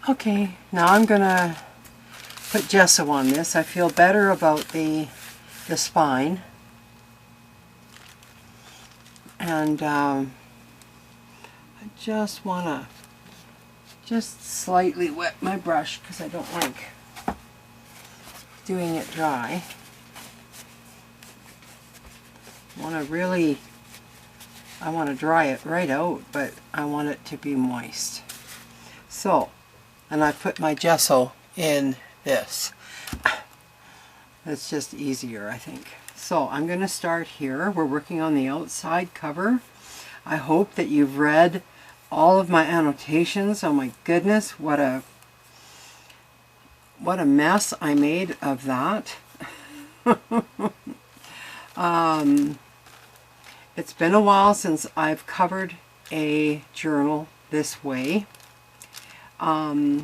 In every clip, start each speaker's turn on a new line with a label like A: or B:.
A: Okay, now I'm gonna put gesso on this. I feel better about the spine, and I just want to just slightly wet my brush because I don't like doing it dry. I want to dry it right out, but I want it to be moist. So, and I put my gesso in this. It's just easier, I think. So I'm going to start here. We're working on the outside cover. I hope that you've read all of my annotations. Oh my goodness, what a mess I made of that. It's been a while since I've covered a journal this way. I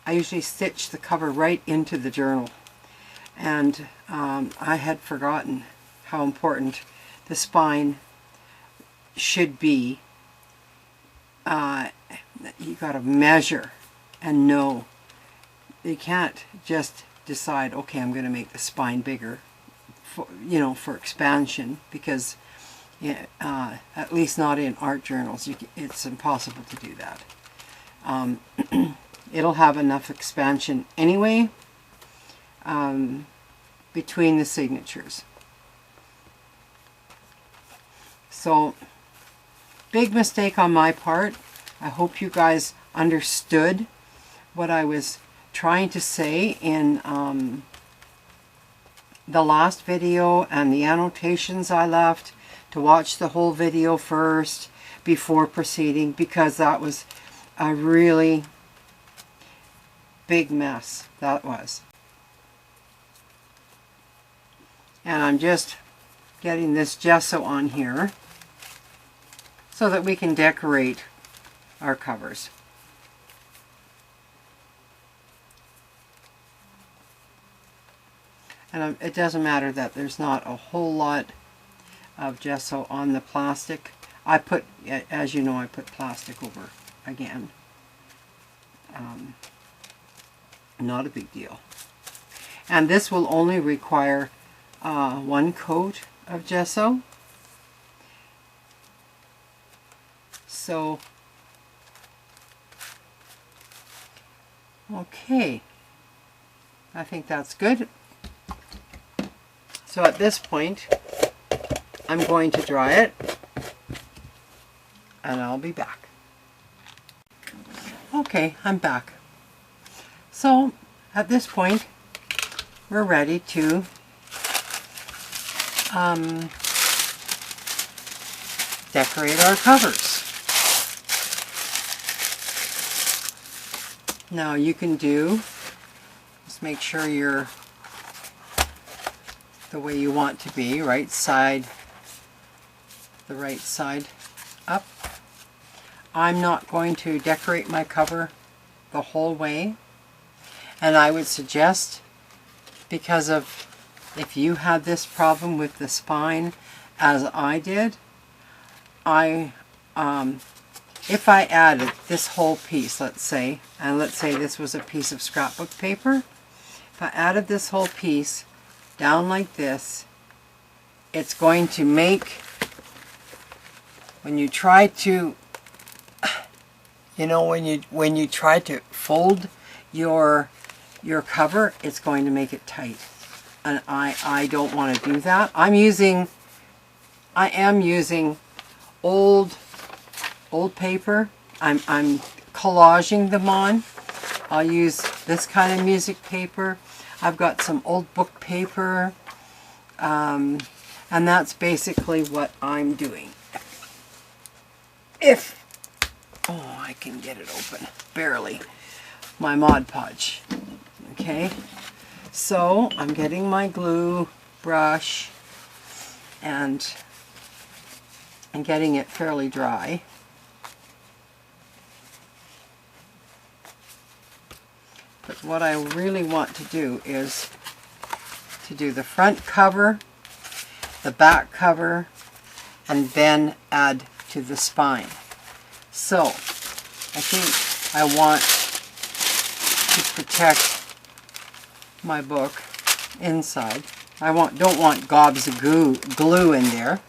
A: usually stitch the cover right into the journal, and I had forgotten how important the spine should be. You got to measure and know. You can't just decide, okay, I'm going to make the spine bigger, for expansion, because at least not in art journals. It's impossible to do that. It'll have enough expansion anyway between the signatures. So, big mistake on my part. I hope you guys understood what I was trying to say in the last video and the annotations I left, to watch the whole video first before proceeding, because that was a really big mess. That was. And I'm just getting this gesso on here so that we can decorate our covers. And it doesn't matter that there's not a whole lot of gesso on the plastic. I put, as you know, I put plastic over again. Not a big deal. And this will only require one coat of gesso. So, okay, I think that's good. So at this point, I'm going to dry it, and I'll be back. Okay, I'm back. So at this point, we're ready to decorate our covers. Now you can just make sure you're the way you want to be, the right side up. I'm not going to decorate my cover the whole way, and I would suggest, because of if you had this problem with the spine as I did, if I added this whole piece, let's say this was a piece of scrapbook paper, if I added this whole piece down like this, it's going to make, when you try to, when you try to fold your cover, it's going to make it tight. And I don't want to do that. I am using old paper. I'm collaging them on. I'll use this kind of music paper. I've got some old book paper, and that's basically what I'm doing. I can get it open, barely, my Mod Podge. Okay, so I'm getting my glue brush and getting it fairly dry. But what I really want to do is to do the front cover, the back cover, and then add to the spine. So I think I want to protect my book inside. I don't want gobs of glue in there.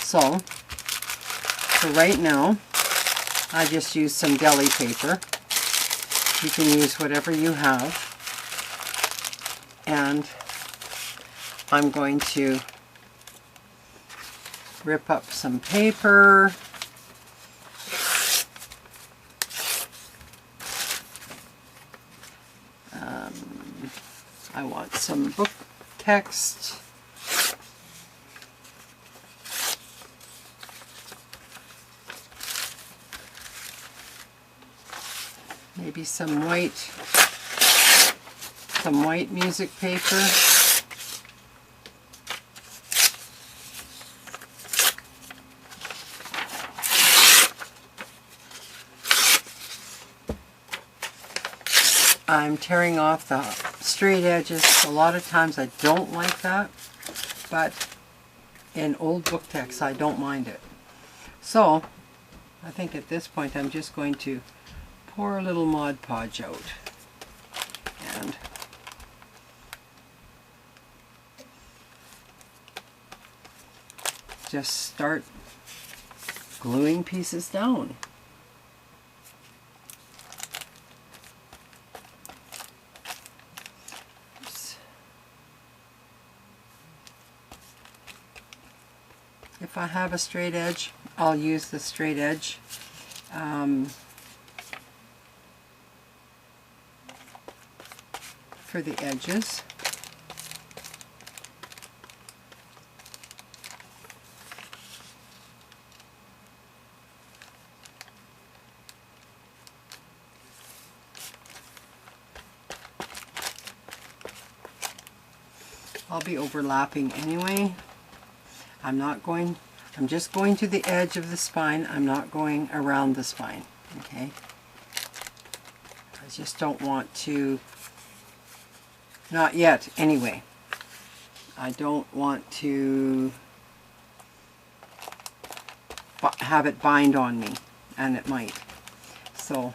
A: So for right now, I just use some deli paper. You can use whatever you have. And I'm going to rip up some paper. I want some book text. Maybe some white music paper. I'm tearing off the straight edges. A lot of times I don't like that, but in old book text I don't mind it. So I think at this point I'm just going to pour a little Mod Podge out and just start gluing pieces down. If I have a straight edge, I'll use the straight edge. For the edges. I'll be overlapping anyway. I'm just going to the edge of the spine. I'm not going around the spine, okay? I just don't want to, not yet anyway. I don't want to have it bind on me, and it might. So,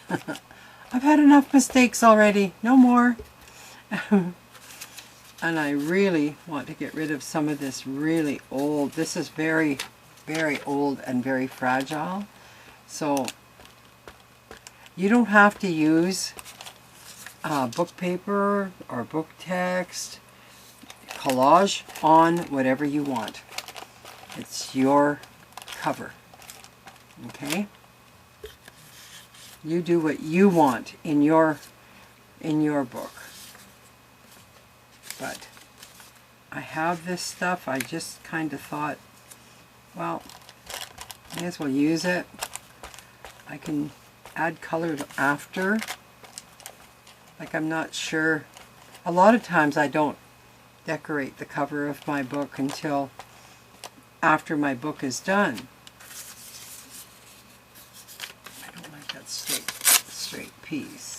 A: I've had enough mistakes already, no more. And I really want to get rid of some of this really old. This is very, very old and very fragile. So you don't have to use book paper or book text, collage on whatever you want. It's your cover. Okay? You do what you want in your book. But I have this stuff. I just kind of thought, well, may as well use it. I can add color after. Like, I'm not sure. A lot of times I don't decorate the cover of my book until after my book is done. I don't like that straight piece.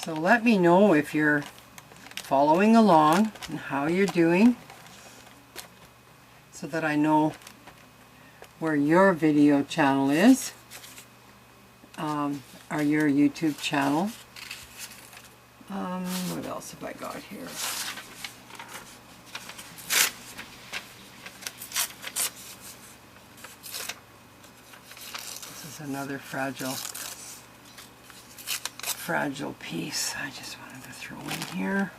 A: So let me know if you're following along and how you're doing, so that I know where your video channel is, or your YouTube channel. What else have I got here? This is another fragile piece I just wanted to throw in here.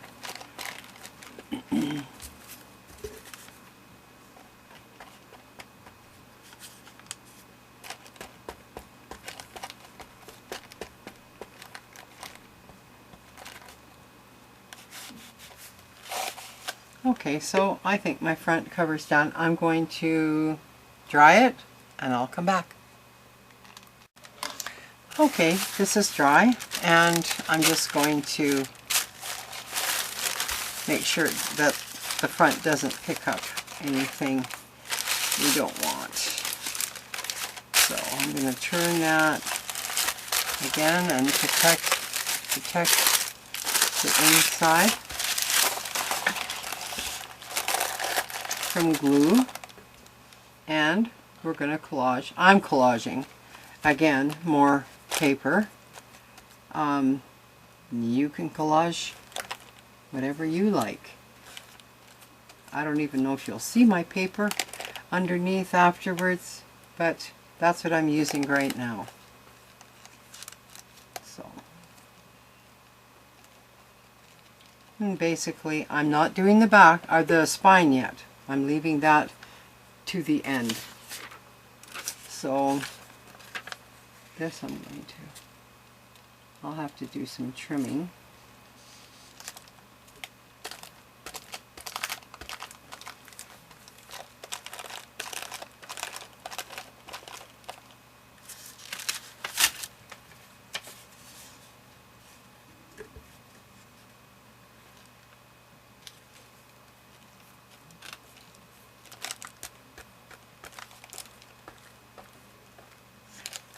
A: Okay, so I think my front cover's done. I'm going to dry it and I'll come back. Okay, this is dry, and I'm just going to make sure that the front doesn't pick up anything we don't want. So I'm going to turn that again and protect the inside from glue. And we're going to collage. I'm collaging. Again, more paper. You can collage whatever you like. I don't even know if you'll see my paper underneath afterwards, but that's what I'm using right now. So, and basically I'm not doing the back or the spine yet. I'm leaving that to the end. So this I'll have to do some trimming.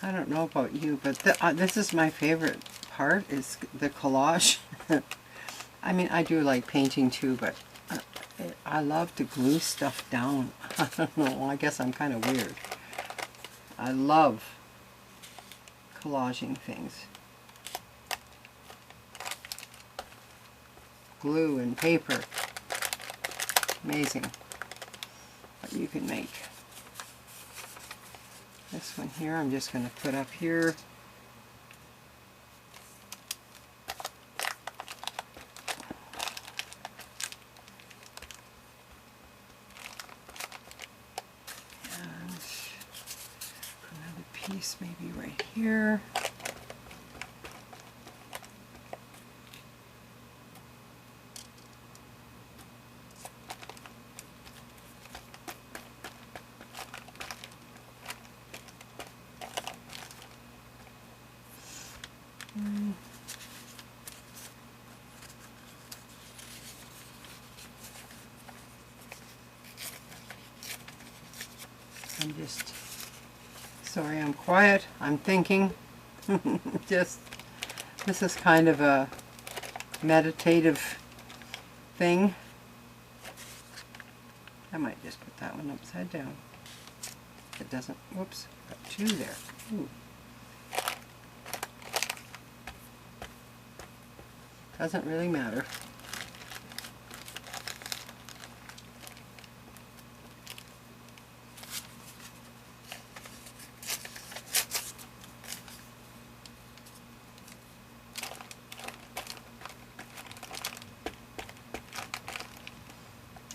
A: I don't know about you, but this is my favorite part, is the collage. I mean, I do like painting too, but I love to glue stuff down. I don't know, I guess I'm kind of weird. I love collaging things. Glue and paper. Amazing what you can make. This one here, I'm just going to put up here. And another piece maybe right here. I'm just, sorry, I'm quiet, I'm thinking. This is kind of a meditative thing. I might just put that one upside down. It doesn't, whoops, got two there. Ooh. Doesn't really matter.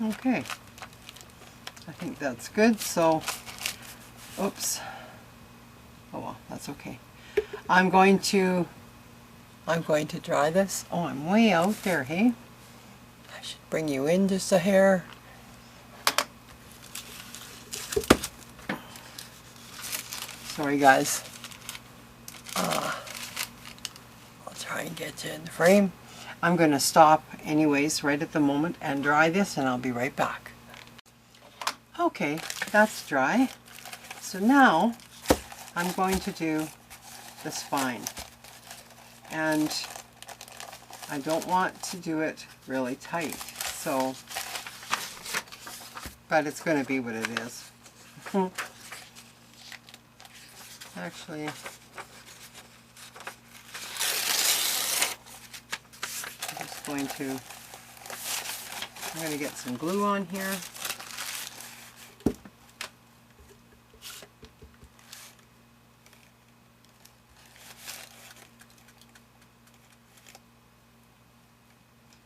A: Okay, I think that's good. So, oops. Oh well, that's okay. I'm going to dry this. Oh, I'm way out there, hey? I should bring you in just a hair. Sorry guys. I'll try and get you in the frame. I'm going to stop anyways right at the moment and dry this, and I'll be right back. Okay, that's dry. So now I'm going to do the spine. And I don't want to do it really tight, so, but it's going to be what it is. Actually, I'm going to get some glue on here.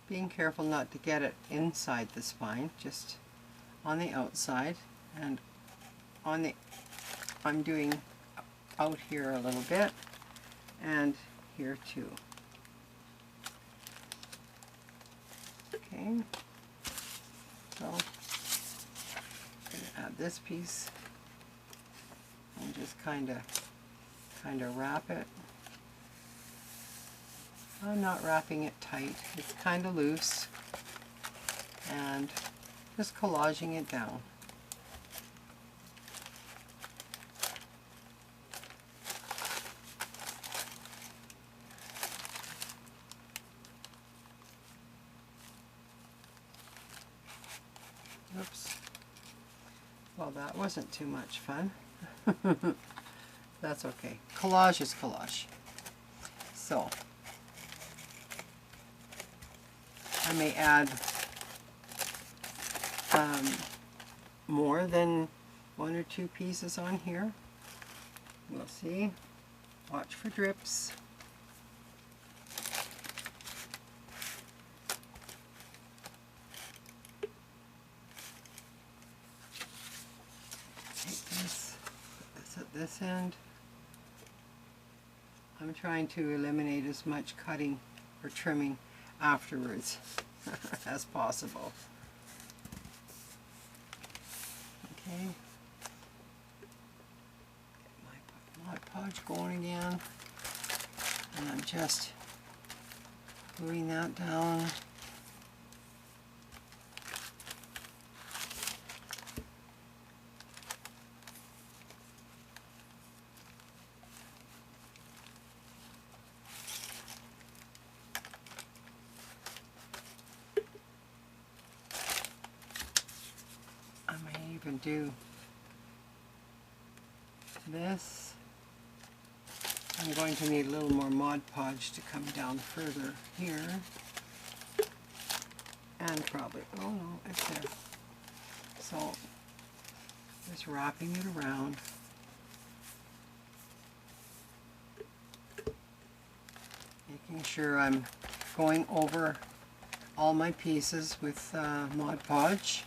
A: Being careful not to get it inside the spine, just on the outside, and on the, I'm doing out here a little bit, and here too. Okay, so I'm going to add this piece and just kind of wrap it. I'm not wrapping it tight, it's kind of loose, and just collaging it down. Oops. Well, that wasn't too much fun. That's okay. Collage is collage. So, I may add more than 1 or 2 pieces on here. We'll see. Watch for drips. Take this, put this at this end. I'm trying to eliminate as much cutting or trimming afterwards as possible. Okay. Get my Mod Podge going again. And I'm just gluing that down. I may even do this. I'm going to need a little more Mod Podge to come down further here. And probably, oh no, it's there. So, just wrapping it around. Making sure I'm going over all my pieces with Mod Podge.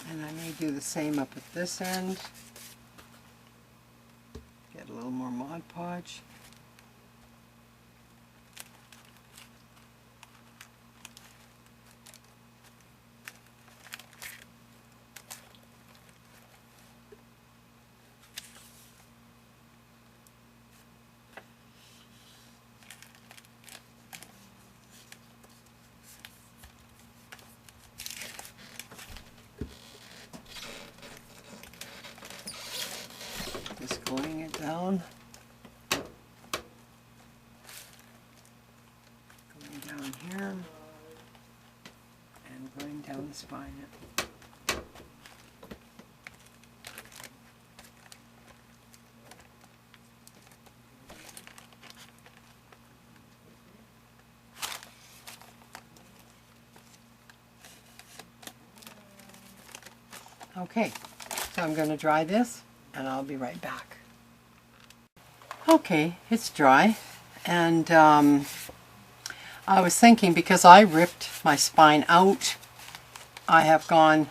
A: And I may do the same up at this end. Get a little more Mod Podge. Just going it down. Going down here. And going down the spine. Okay, so I'm going to dry this and I'll be right back. Okay, it's dry, and I was thinking, because I ripped my spine out, I have gone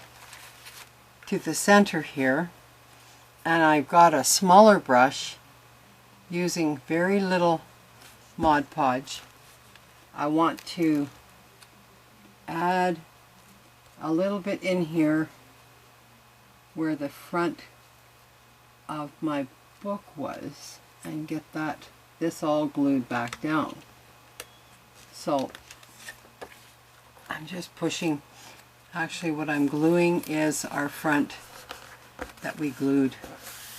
A: to the center here and I've got a smaller brush using very little Mod Podge. I want to add a little bit in here where the front of my book was and get this all glued back down. So I'm just pushing. Actually, what I'm gluing is our front that we glued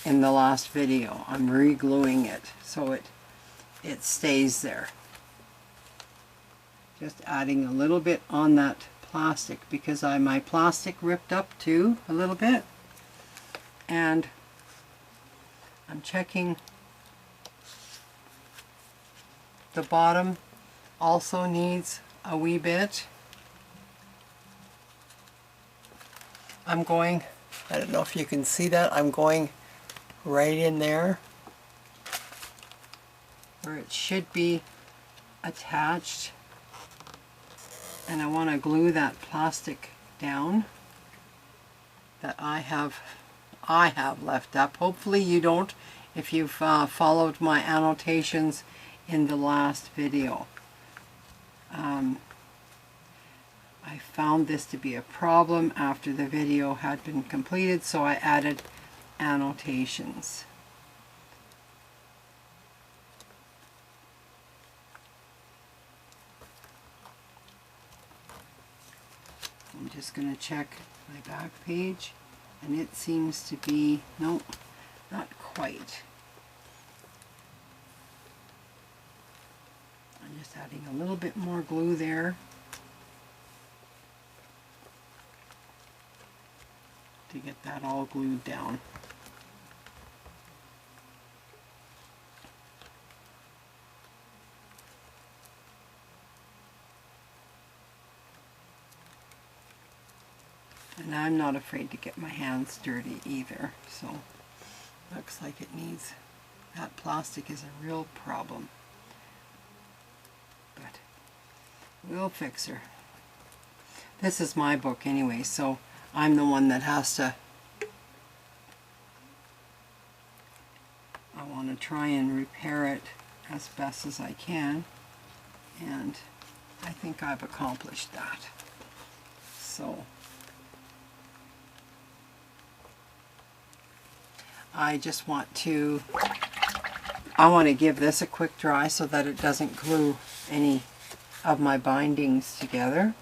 A: in the last video. I'm re-gluing it so it stays there. Just adding a little bit on that plastic because my plastic ripped up too a little bit. And I'm checking the bottom also needs a wee bit. I'm going, I don't know if you can see that, I'm going right in there where it should be attached, and I want to glue that plastic down that I have left up. Hopefully you don't, if you've followed my annotations in the last video. I found this to be a problem after the video had been completed, so I added annotations. I'm just going to check my back page. and it seems to be, nope, not quite. I'm just adding a little bit more glue there to get that all glued down. And I'm not afraid to get my hands dirty either, so looks like it needs, that plastic is a real problem, but we'll fix her. This is my book anyway, so I'm the one that has to, I want to try and repair it as best as I can, and I think I've accomplished that. So I just want to, I want to give this a quick dry so that it doesn't glue any of my bindings together.